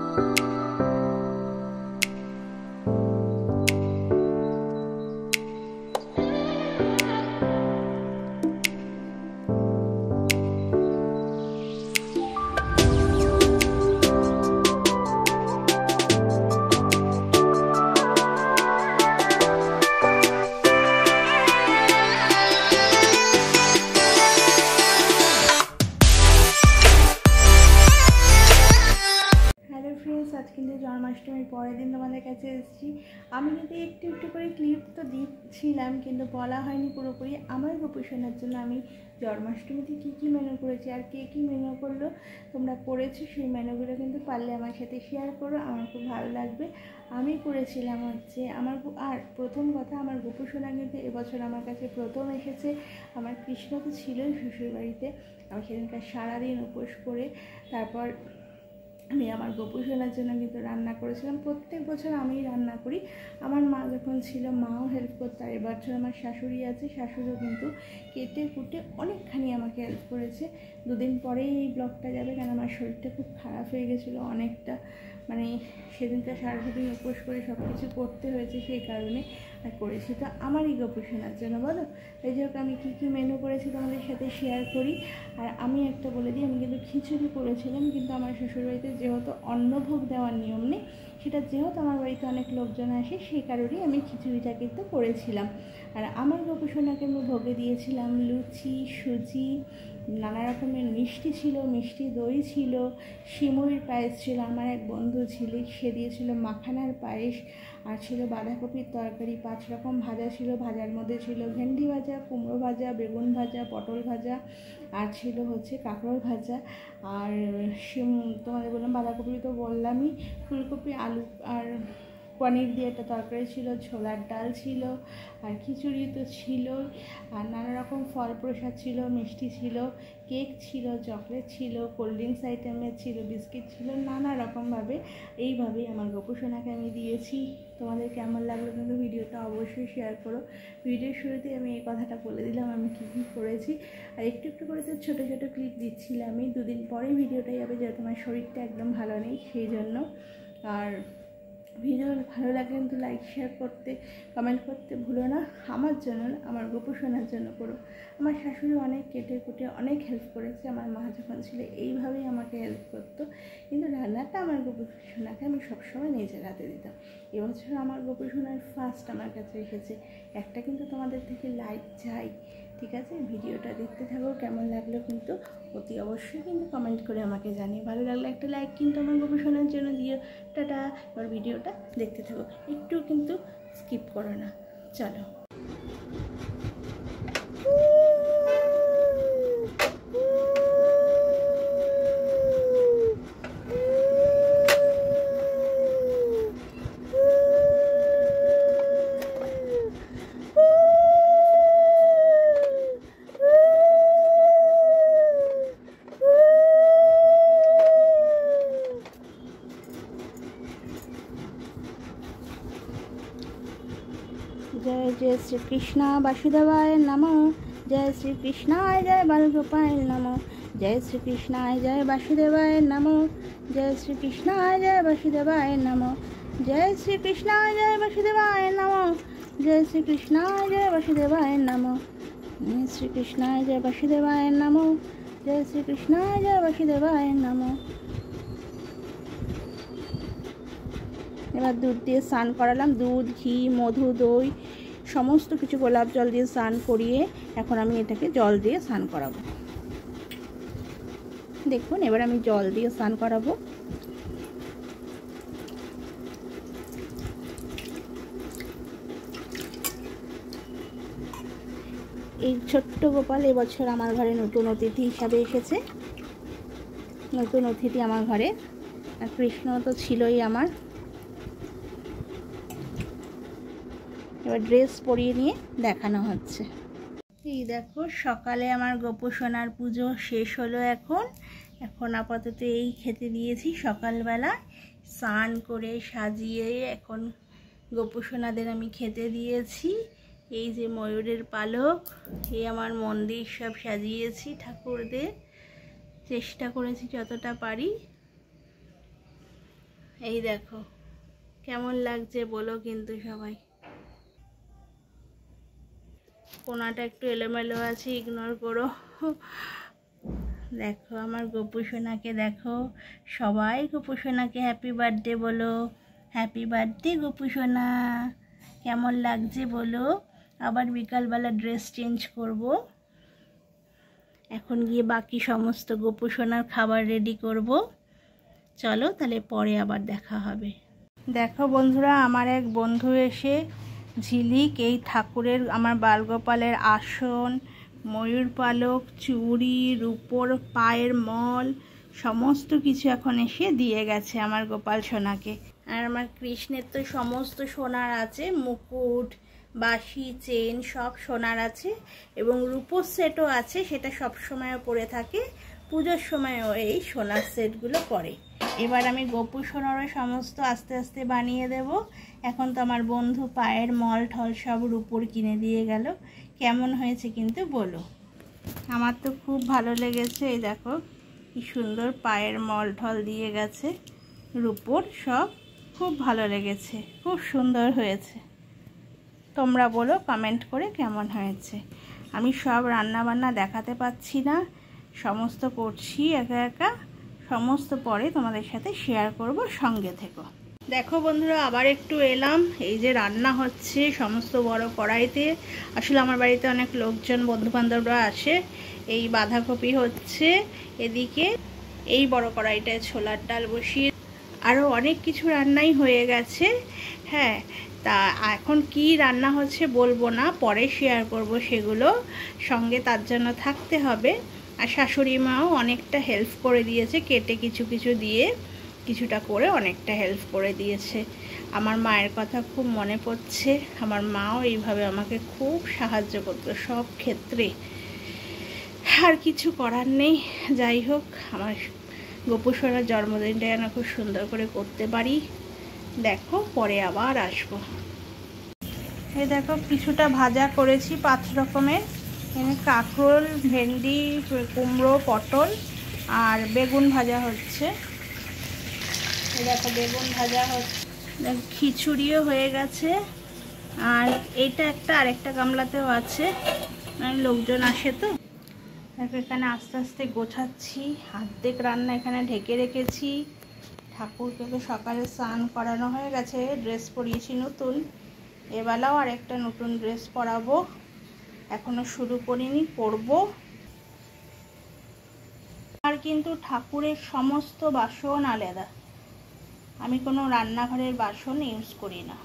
आज কিন্তু জন্মাষ্টমীর পরের দিন তোমাদের কাছে এসেছি। আমি কিন্তু একটু একটু করে ক্লিপ তো দিচ্ছিলাম, কিন্তু বলা হয়নি পুরোপুরি। আমার গোপীসোনার জন্য আমি জন্মাষ্টমীতে কী কী মেনু করেছি আর কে কী মেনু করলো তোমরা করেছো, সেই মেনুগুলো কিন্তু পারলে আমার সাথে শেয়ার করো, আমার খুব ভালো লাগবে। আমি করেছিলাম হচ্ছে আর প্রথম কথা, আমার গোপীসোনা কিন্তু এবছর আমার কাছে প্রথম এসেছে। আমার কৃষ্ণ তো ছিলই শ্বশুরবাড়িতে। আমি সেদিনকার সারাদিন উপোস করে তারপর আমি আমার গোপীসোনার জন্য কিন্তু রান্না করেছিলাম। প্রত্যেক বছর আমিই রান্না করি। আমার মা যখন ছিল মাও হেল্প করতো, আর এবছর আমার শাশুড়ি আছে, শাশুড়িও কিন্তু কেটে কুটে অনেকখানি আমাকে হেল্প করেছে। দুদিন পরেই এই ব্লগটা যাবে, কারণ আমার শরীরটা খুব খারাপ হয়ে গেছিলো অনেকটা, মানে সেদিনটা সারাদিন উপোস করে সব কিছু করতে হয়েছে, সেই কারণে আর করেছি। তো আমার এই গোপীসোনার জন্য বলো, এই যে আমি কী কী মেনু করেছি তোমাদের সাথে শেয়ার করি। আর আমি একটা বলে দিই, আমি কিন্তু খিচুড়ি করেছিলাম, কিন্তু আমার শ্বশুরবাড়িতে যেহেতু অন্নভোগ দেওয়ার নিয়ম নেই, সেটা যেহেতু আমার বাড়িতে অনেক লোকজন আসে, সেই কারণেই আমি খিচুড়িটা কিন্তু করেছিলাম। আর আমার গোপীসোনাকে আমি ভোগে দিয়েছিলাম লুচি, সুজি, নানা রকমের মিষ্টি ছিল, মিষ্টি দই ছিল, সিমুইর পায়েস ছিল, আমার এক বন্ধু ছিল সে দিয়েছিল মাখানার পায়েস, আর ছিল বাঁধাকপির তরকারি, 5 রকম ভাজা ছিল। ভাজার মধ্যে ছিল ভেন্ডি ভাজা, কুমড়ো ভাজা, বেগুন ভাজা, পটল ভাজা, আর ছিল হচ্ছে কাঁকরোল ভাজা। আর তোমাদের বললাম বাঁধাকপি তো বললামই, ফুলকপি, আলু আর পনির দিয়ে একটা তরকারি ছিল, ছোলার ডাল ছিল, আর খিচুড়ি তো ছিল, আর নানা রকম ফল প্রসাদ ছিল, মিষ্টি ছিল, কেক ছিল, চকলেট ছিল, কোল্ড ড্রিঙ্কস আইটেমের ছিল, বিস্কিট ছিল, নানা রকমভাবে এইভাবেই আমার গোপীসোনাকে আমি দিয়েছি। তোমাদের কেমন লাগলো কিন্তু ভিডিওটা অবশ্যই শেয়ার করো। ভিডিওর শুরুতেই আমি এই কথাটা বলে দিলাম আমি কী কী করেছি, আর একটু একটু করে তো ছোটো ছোটো ক্লিপ দিচ্ছিলাম। আমি দুদিন পরেই ভিডিওটা যাবে, যেহেতু আমার শরীরটা একদম ভালো নেই সেই জন্য। আর ভিডিও ভালো লাগলে কিন্তু লাইক শেয়ার করতে, কমেন্ট করতে ভুলো না। আমার জন্য, আমার গোপীসোনার জন্য করো। আমার শাশুড়ি অনেক কেটে কুটে অনেক হেল্প করেছে। আমার মা যখন ছিল এইভাবেই আমাকে হেল্প করতো, কিন্তু রান্নাটা আমার গোপীসোনাকে আমি সবসময় নিজের হাতে দিতাম। এবছর আমার গোপীসোনার ফার্স্ট আমার কাছে এসেছে। একটা কিন্তু তোমাদের থেকে লাইক চাই, ঠিক আছে? ভিডিওটা দেখতে থাকো, কেমন লাগলো কিন্তু অতি অবশ্যই কিন্তু কমেন্ট করে আমাকে জানিয়ে। ভালো লাগলে একটা লাইক কিন্তু আমার গোপীসোনার জন্য দিও। টাটা। এবার ভিডিওটা দেখতে থাকো, একটু কিন্তু স্কিপ করো না। চলো। जय जय श्री कृष्ण वासुदेवाय नमः। जय श्री कृष्णाय जय बालगोपाल नमः। जय श्री कृष्णाय जय वासुदेवाय नमः। जय श्री कृष्णाय जय वासुदेवाय नमः। जय श्री कृष्णाय जय वासुदेवाय नमः। जय श्री कृष्णाय जय वासुदेवाय नमः। जय श्री कृष्णाय जय वासुदेवाय नमः। जय श्री कृष्णाय जय वासुदेवाय नमः। এবার দুধ দিয়ে স্নান করালাম, দুধ, ঘি, মধু, দই সমস্ত কিছু গোলাপ জল দিয়ে স্নান করিয়ে এখন আমি এটাকে জল দিয়ে স্নান করাবো। দেখুন এবার আমি জল দিয়ে স্নান করাবো। এই ছোট্ট গোপাল এবছর আমার ঘরে নতুন অতিথি হিসাবে এসেছে। নতুন অতিথি আমার ঘরে, আর কৃষ্ণ তো ছিলই আমার। এবার ড্রেস পরিয়ে নিয়ে দেখানো হচ্ছে। এই দেখো সকালে আমার গোপীসোনার পুজো শেষ হলো। এখন আপাতত এই খেতে দিয়েছি। সকালবেলা স্নান করে সাজিয়ে এখন গোপীসোনাদের আমি খেতে দিয়েছি। এই যে ময়ূরের পালক, এই আমার মন্দির সব সাজিয়েছি ঠাকুরদের, চেষ্টা করেছি যতটা পারি। এই দেখো কেমন লাগছে বলো কিন্তু সবাই। কোনাটা একটু এলোমেলো আছে, ইগনোর করো। দেখো আমার গপু সোনাকে, দেখো সবাই গপু সোনাকে হ্যাপি বার্থডে বলো। হ্যাপি বার্থডে গপু সোনা, কেমন লাগছে বলো। আবার বিকালবেলা ড্রেস চেঞ্জ করব, এখন গিয়ে বাকি সমস্ত গপু সোনার খাবার রেডি করব। চলো তাহলে পরে আবার দেখা হবে। দেখো বন্ধুরা, আমার এক বন্ধু এসে ঝিলিক এই ঠাকুরের, আমার বালগোপালের আসন, ময়ূর পালক, চুড়ি, রূপোর পায়ের মল সমস্ত কিছু এখন এসে দিয়ে গেছে আমার গোপাল সোনাকে। আর আমার কৃষ্ণের তো সমস্ত সোনার আছে, মুকুট, বাঁশি, চেন সব সোনার আছে, এবং রূপোর সেটও আছে, সেটা সব সময় পরে থাকে, পুজোর সময়ও এই সোনার সেটগুলো পরে। এবার আমি গপু সোনারও সমস্ত আস্তে আস্তে বানিয়ে দেব। এখন তো আমার বন্ধু পায়ের মল ঠল সব রূপোর কিনে দিয়ে গেল। কেমন হয়েছে কিন্তু বলো। আমার তো খুব ভালো লেগেছে। এই দেখো কি সুন্দর পায়ের মল ঠল দিয়ে গেছে রূপোর সব, খুব ভালো লেগেছে, খুব সুন্দর হয়েছে। তোমরা বলো কমেন্ট করে কেমন হয়েছে। আমি সব রান্না বান্না দেখাতে পাচ্ছি না, সমস্ত করছি একা একা, সমস্ত পরে তোমাদের সাথে শেয়ার করব, সঙ্গে থেকো। দেখো বন্ধুরা, আবার একটু এলাম। এই যে রান্না হচ্ছে সমস্ত বড় কড়াইতে, আসলে আমার বাড়িতে অনেক লোকজন বন্ধুবান্ধবরা আসে। এই বাঁধাকপি হচ্ছে, এদিকে এই বড় কড়াইটায় ছোলার ডাল বসিয়ে, আরও অনেক কিছু রান্নাই হয়ে গেছে। হ্যাঁ, তা এখন কি রান্না হচ্ছে বলবো না, পরে শেয়ার করব সেগুলো, সঙ্গে তার জন্য থাকতে হবে। আর শাশুড়ি মাও অনেকটা হেল্প করে দিয়েছে, কেটে কিছু কিছু দিয়ে কিছুটা করে অনেকটা হেল্প করে দিয়েছে। আমার মায়ের কথা খুব মনে পড়ছে, আমার মাও এইভাবে আমাকে খুব সাহায্য করতো সব ক্ষেত্রে। আর কিছু করার নেই। যাই হোক, আমার গপু সোনার জন্মদিনটা যেন খুব সুন্দর করে করতে পারি। দেখো পরে আবার আসবো। এই দেখো কিছুটা ভাজা করেছি 5 রকমের, এখানে কাঁকরোল, ভেন্ডি, কুমড়ো, পটল আর বেগুন ভাজা হচ্ছে। এই দেখো বেগুন ভাজা হচ্ছে, খিচুড়িও হয়ে গেছে। আর এইটা একটা আরেকটা গামলাতেও আছে, লোকজন আসে তো। দেখো এখানে আস্তে আস্তে গোছাচ্ছি, অর্ধেক রান্না এখানে ঢেকে রেখেছি। ঠাকুরকে তো সকালে স্নান করানো হয়ে গেছে, ড্রেস পরিয়েছি নতুন, এবেলাও আর একটা নতুন ড্রেস পরাবো, এখনো শুরু করিনি, করব। আর কিন্তু ঠাকুরের সমস্ত বাসন আলাদা, আমি কোনো রান্নাঘরের বাসন ইউজ করি না।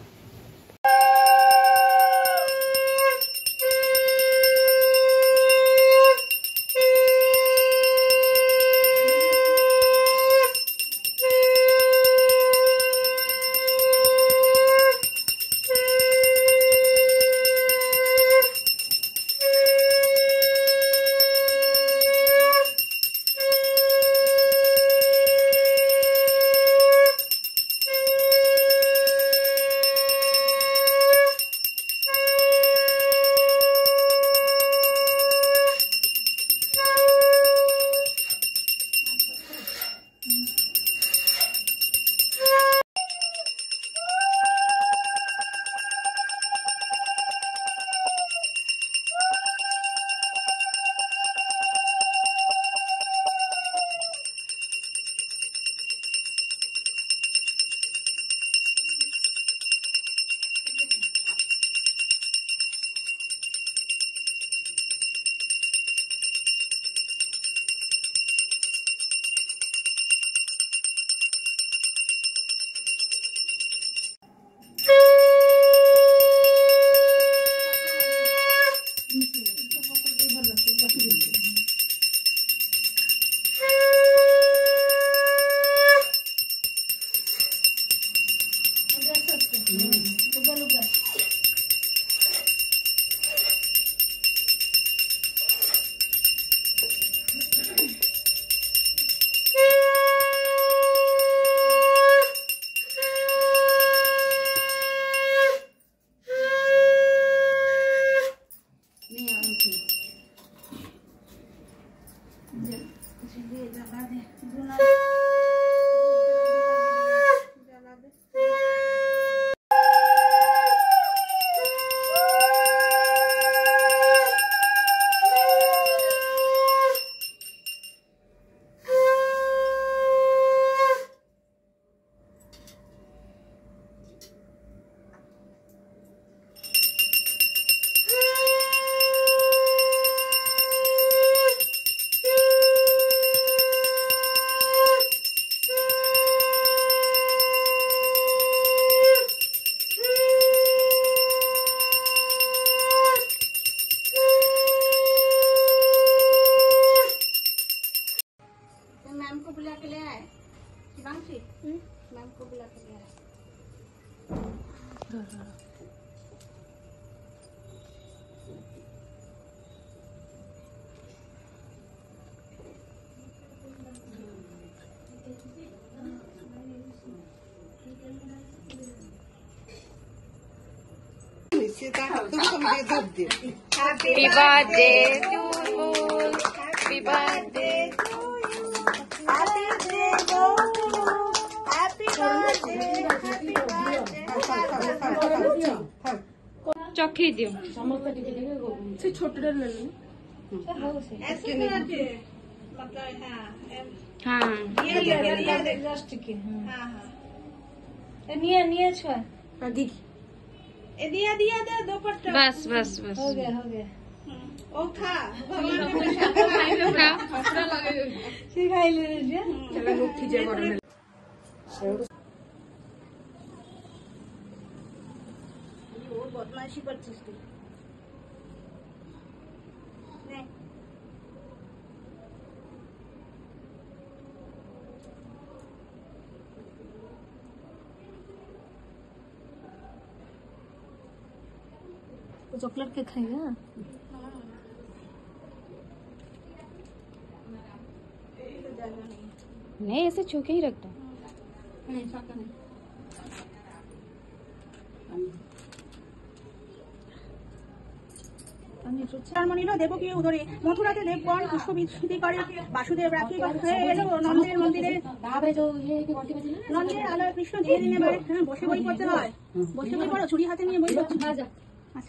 मैम को बुला के ले आए। Happy birthday to you. Happy birthday to you. Happy birthday to you. Happy birthday. Happy birthday. चौकी दियो से छोटा ले लो। ऐसे करके मतलब हाँ ये जस्ट के हाँ हाँ निया छुआ हाँ दीदी ए दिया दे दो पट्टा बस बस बस हो गया ओ खा सिखाई ले रे चला मुट्ठी जे बड़ में वो बदमाशी करছিস তুই নে चॉकलेट के खाएगा नहीं ऐसे छू के ही रख दो नहीं साका नहीं মনিরা দেবকী উদরে মথুরাতে দেবগণ পুষ্পবৃষ্টি করে বাসুদেব রাখি হয়ে এলো নন্দের মন্দিরে নন্দের আলোয় কৃষ্ণ ধীরে ধীরে বাড়ে বসে বই পড়তে হয় বসে বই পড়ো ছুরি হাতে নিয়ে বই পড়ছো আচ্ছা